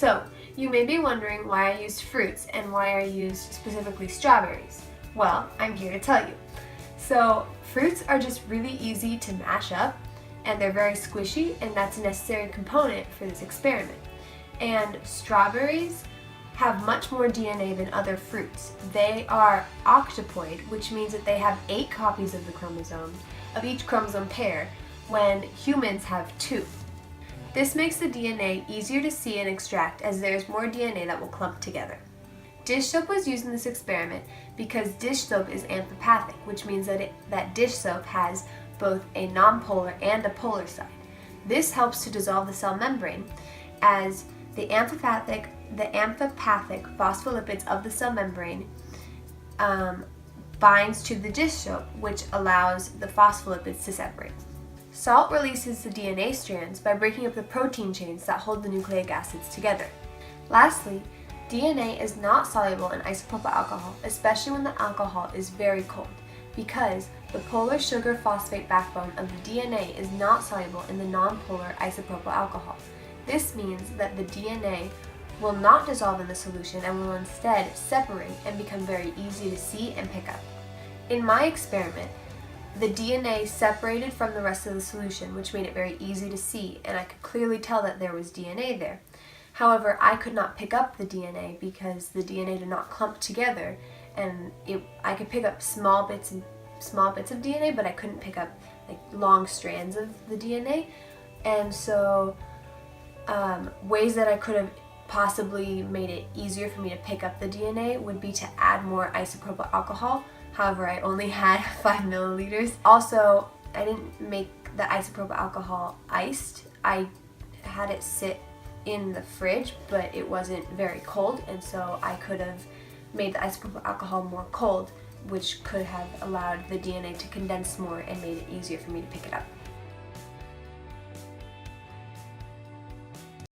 So, you may be wondering why I used fruits and why I used specifically strawberries. Well, I'm here to tell you. So, fruits are just really easy to mash up, and they're very squishy, and that's a necessary component for this experiment. And strawberries have much more DNA than other fruits. They are octopoid, which means that they have 8 copies of the chromosome, of each chromosome pair, when humans have 2. This makes the DNA easier to see and extract as there's more DNA that will clump together. Dish soap was used in this experiment because dish soap is amphipathic, which means that dish soap has both a nonpolar and a polar side. This helps to dissolve the cell membrane as the amphipathic phospholipids of the cell membrane binds to the dish soap, which allows the phospholipids to separate. Salt releases the DNA strands by breaking up the protein chains that hold the nucleic acids together. Lastly, DNA is not soluble in isopropyl alcohol, especially when the alcohol is very cold, because the polar sugar phosphate backbone of the DNA is not soluble in the nonpolar isopropyl alcohol. This means that the DNA will not dissolve in the solution and will instead separate and become very easy to see and pick up. In my experiment, the DNA separated from the rest of the solution, which made it very easy to see, and I could clearly tell that there was DNA there. However, I could not pick up the DNA because the DNA did not clump together, and I could pick up small bits of DNA, but I couldn't pick up like long strands of the DNA. And so ways that I could have possibly made it easier for me to pick up the DNA would be to add more isopropyl alcohol. However, I only had 5 milliliters. Also, I didn't make the isopropyl alcohol iced. I had it sit in the fridge, but it wasn't very cold, and so I could have made the isopropyl alcohol more cold, which could have allowed the DNA to condense more and made it easier for me to pick it up.